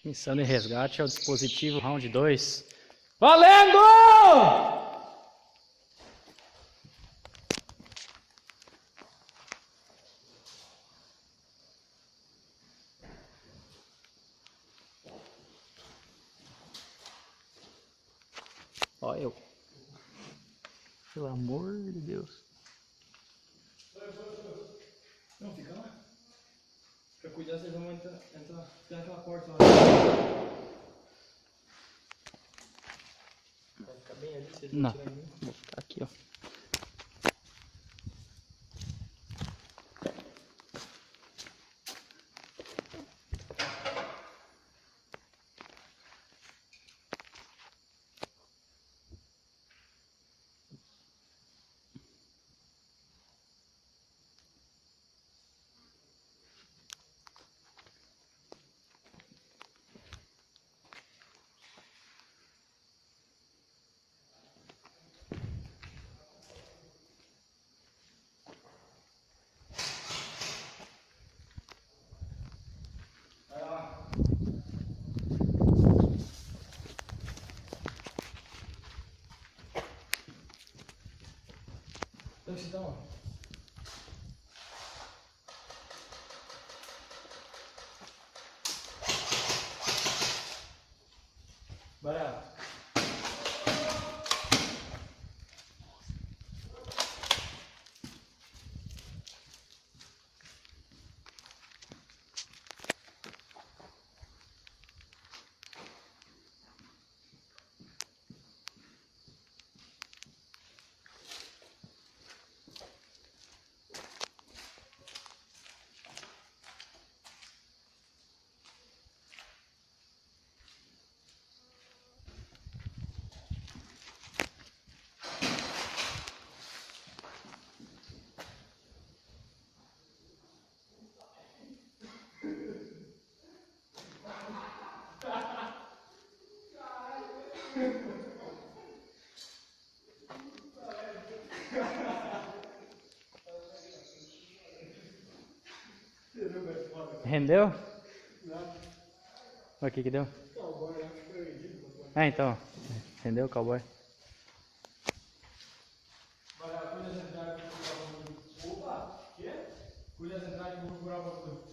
Missão de resgate ao dispositivo round 2. Valendo! Ó eu. Pelo amor de Deus. Não, fica lá. Pra cuidar, vocês vão entrar naquela porta lá. Vai ficar bem ali, vocês vão Não, tirar em mim. vou ficar aqui, ó. Vai lá. Onde você tá, ó? Bora. Rendeu? Nada. O que que deu? Cowboy, acho que foi vendido. Ah, então. Rendeu, cowboy? Bora, cuida das entradas que eu vou procurar o bagulho. Opa! Quê? Cuida das entradas que eu vou procurar o bagulho.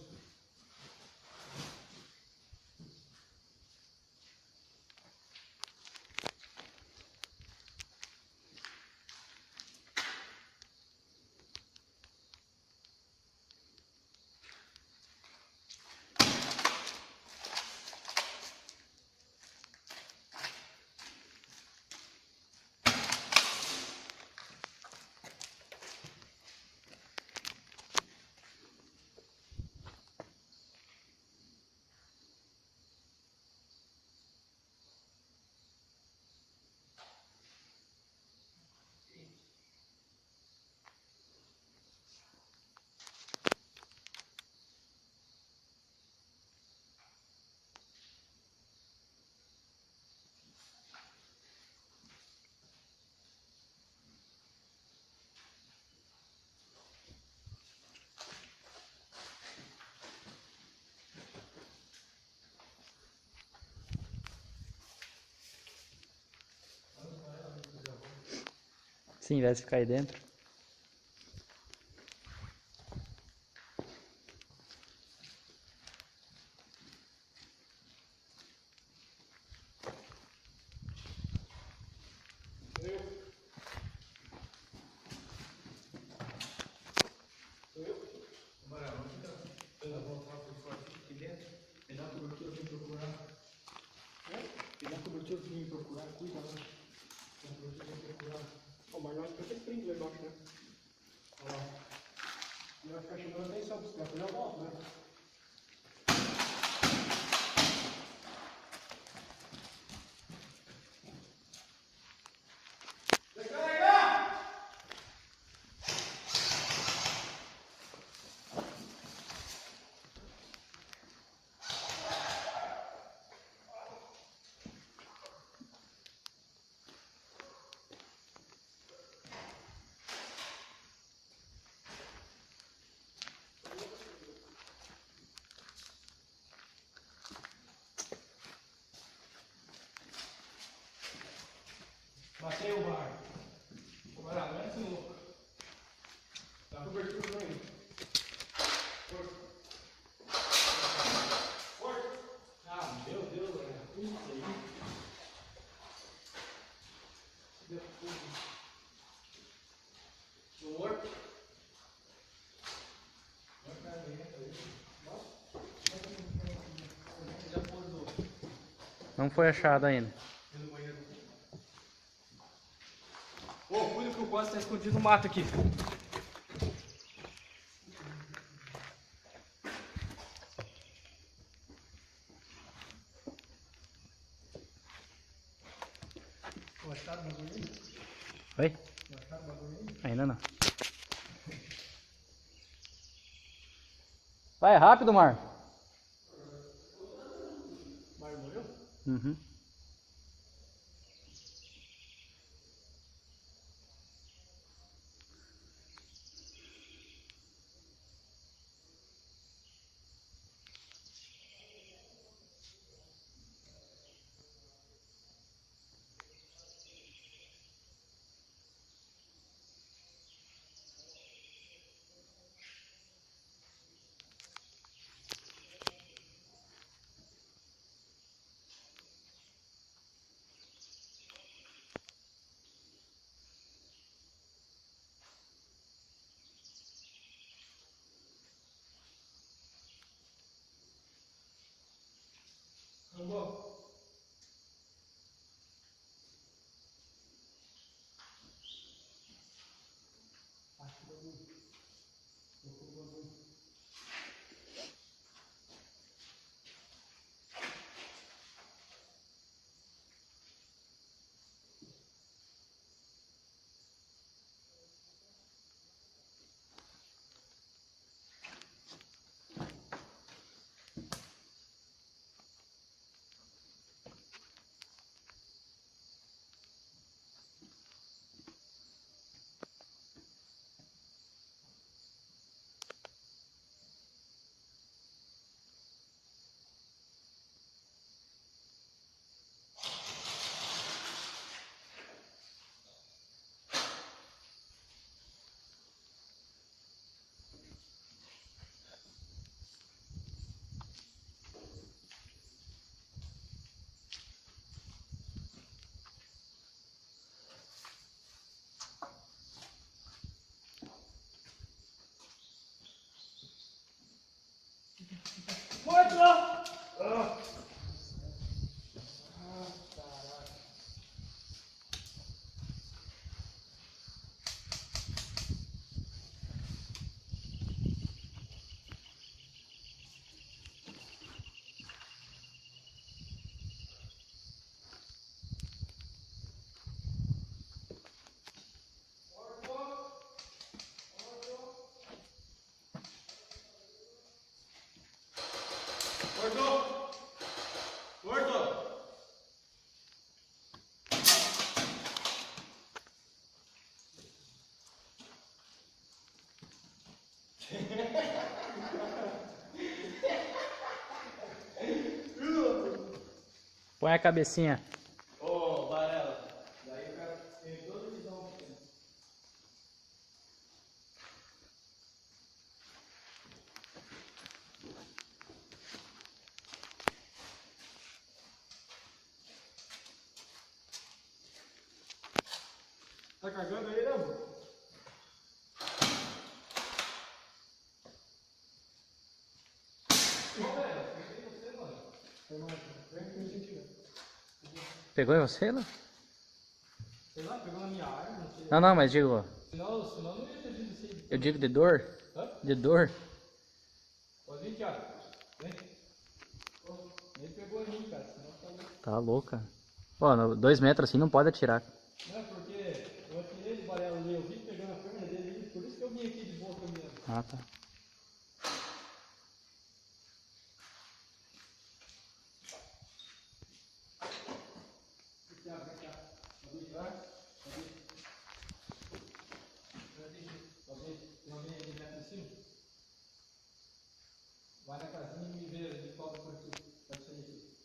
Sim, vai ficar aí dentro. Bora, vamos ficar. Eu vou voltar por fora aqui dentro. Me dá cobertura pra me procurar. Me dá cobertura pra me procurar. Cuida lá. Me dá cobertura pra me procurar. Ó, mas nós vai ter sprint lá embaixo, né? Olha lá. Não vai ficar chamando atenção, porque senão eu já volto, né? Matei o bar. Agora não é esse louco. Dá cobertura pra mim. Força. Força. Ah, meu Deus, velho. Isso aí. Deu tudo. Morto. Não foi achado ainda. Ô, cuida que o Costa tá escondido no mato aqui. Acharam o bagulho aí? Oi? Acharam o bagulho aí? Ainda não. Vai rápido, Mar. Mário morreu? Uhum. Acabou. Acho que o bagulho. Tocou o bagulho. Morto! Ah, caraca. Morto! Morto! Põe a cabecinha. Ô, Varela. Daí o cara tem toda a visão que tem. Tá carregando aí, né, amor? Ô, Varela, peguei você, mano. Foi mais. Vem que a gente Pegou em você, lá? sei lá, pegou na minha arma, não sei. Não, mas digo, Senão não ia ter vindo assim. eu digo de dor. Hã? De dor. Pode vir, Thiago. Vem. Ô, nem pegou em mim, cara. Senão tá louco. Tá louca. Pô, 2 metros assim não pode atirar. Não, porque eu atirei de Varela ali, eu vi pegando a perna dele, por isso que eu vim aqui de boa caminhando. Ah, tá. Thiago, vem cá. Pode ir, vai. Pode ir. Pode ir. Tem alguém ali dentro em cima? Vai na casinha e me vê de volta por aqui. Pode sair aqui.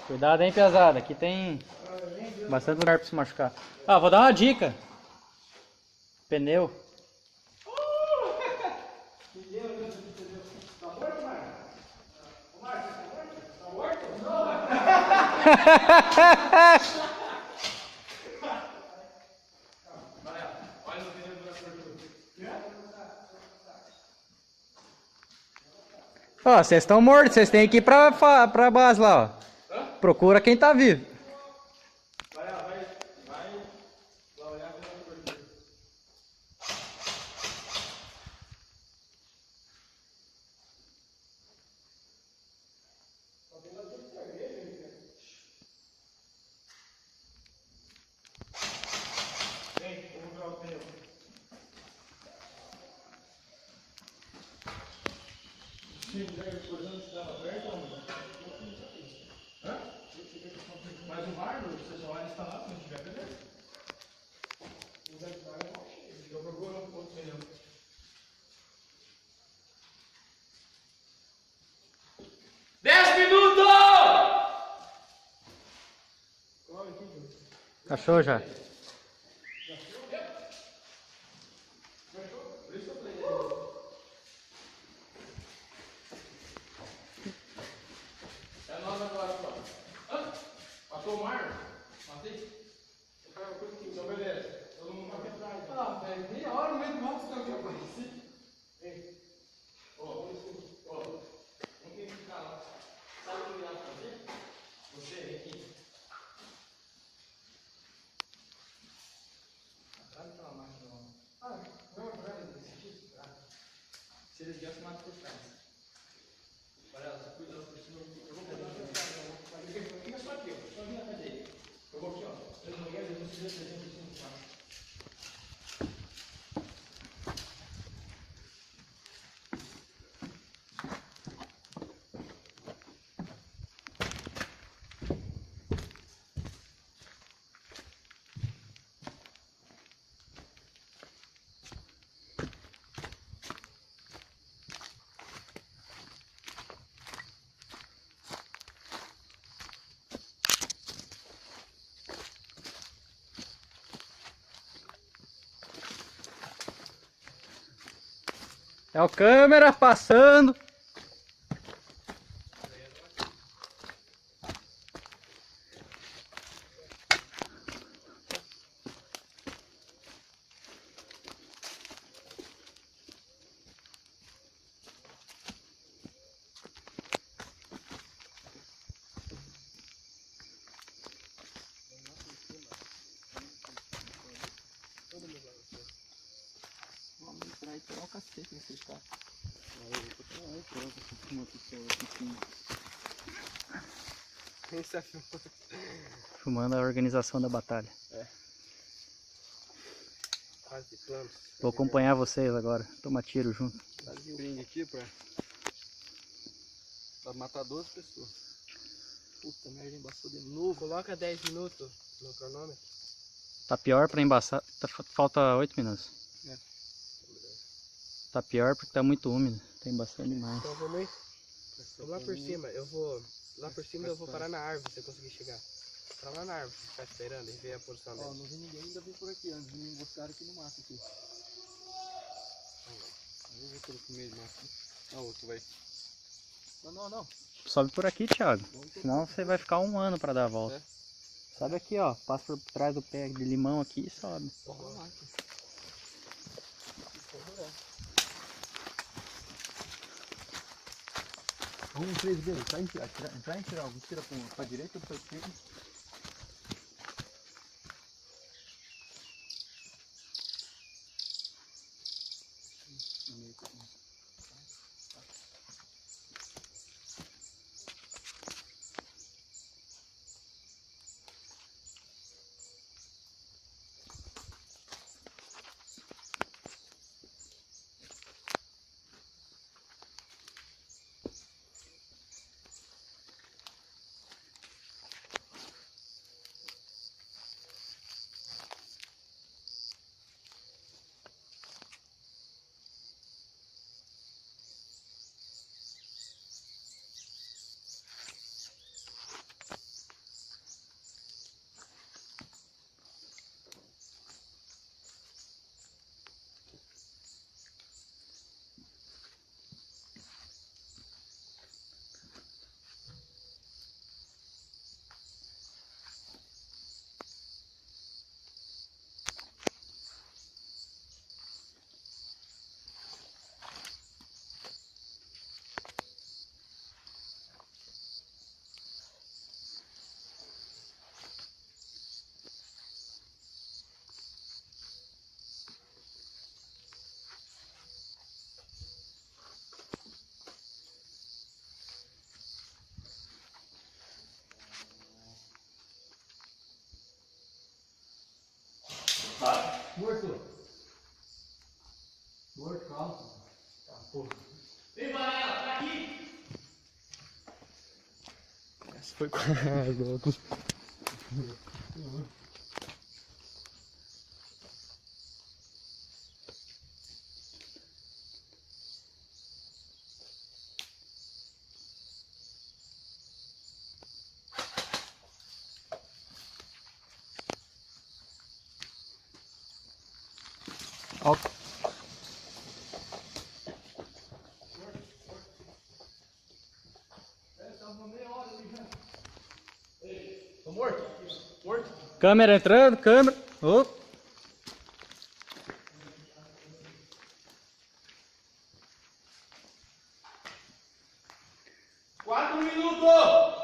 Cuidado, hein, pesada. Aqui tem bastante lugar para se machucar. Ah, vou dar uma dica. Pneu. Ó, vocês estão mortos, vocês têm que ir pra base lá, ó. Procura quem tá vivo. Vai lá olhar pela cobertura. Vem, vamos ver o pneu. Se tiver coisando, estava aberto ou não? Hã? Mas o mar, você só vai instalar se não tiver pneu. Eu procuro um ponto pneu. Achou já? É nós agora, pô. Matou o mar? Matei? Então, beleza. Todo mundo aqui atrás. Ah, velho, meia hora no meio do mato que eu apareci. Ei. Vamos ter que ficar lá. Sabe o que eu ia fazer? Você, vem aqui. Atrás daquela máquina lá. Não, atrás desse tipo. Se eles viessem, mata por trás. Olha, você cuida da pessoa. Eu vou cuidar da pessoa. Fica só aqui, ó. Só vim atrás dele. Eu vou aqui, ó. Eu não quero ver você fazer um pouquinho de fácil. É o câmera passando. Vamos entrar e tirar o cacete nesse carro. Filmando a organização da batalha. Quase planos. Vou acompanhar vocês agora. Toma tiro junto. Fazer um brinde aqui pra matar 12 pessoas. Puta merda, embaçou de novo. Coloca 10 minutos no cronômetro. Tá pior pra embaçar. Falta 8 minutos. É. Tá pior porque tá muito úmido. Tá embaçando demais. Então vamos ir. Vamos lá por cima. Eu vou. Lá por cima eu vou parar na árvore se eu conseguir chegar. Pra lá na árvore, ficar esperando e ver a posição dele. Ó, não vi ninguém, ainda vim por aqui. Antes de me emboscaram aqui no mato aqui. Eu vou pelo meio do mato. Ah, outro vai. Não. Sobe por aqui, Thiago. Senão você vai ficar um ano pra dar a volta. É. Sobe aqui, ó. Passa por trás do pé de limão aqui e sobe. Um 3B, entrar em tirar algo, tira para a direita ou para a esquerda? Morto. Morto, calma. Tá, porra. Vem, Varela, tá aqui! Essa foi quase louco. Alto. Tô morto? Morto? Câmera entrando, câmera. Oh. Quatro minutos!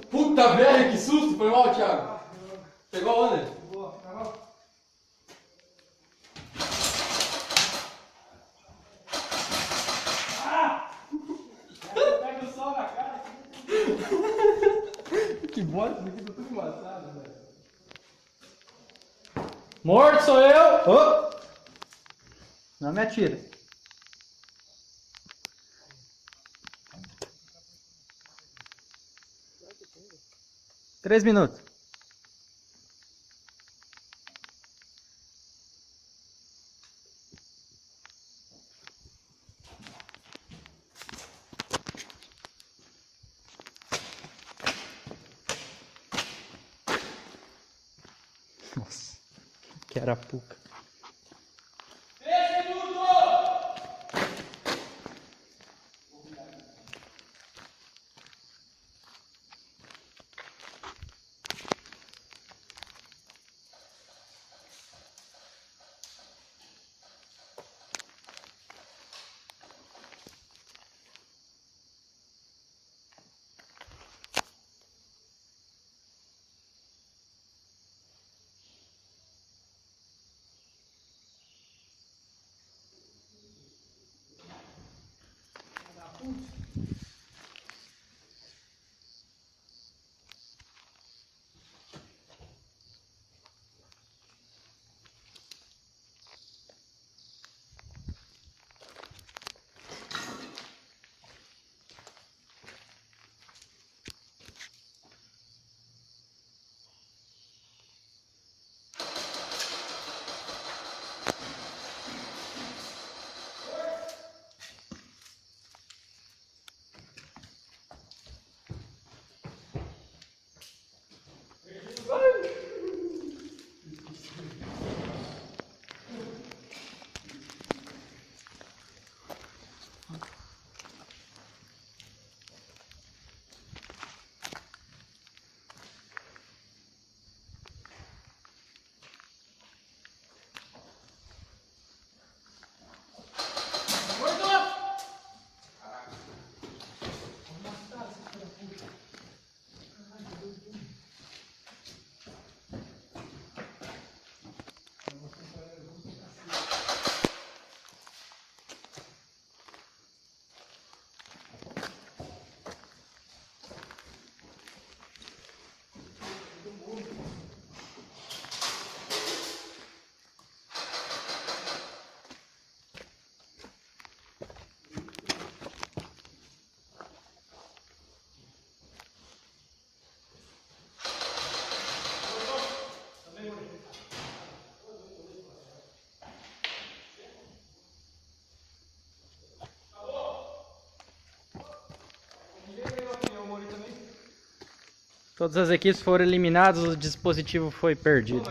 Puta velho, que susto! Foi mal, Thiago. Pegou onde? Boa, pegou. Pega o sol na cara. Que bosta, isso aqui tá tudo embaçado, velho. Morto sou eu! Oh. Não me atira. Três minutos. Nossa, que arapuca. Todas as equipes foram eliminadas, o dispositivo foi perdido.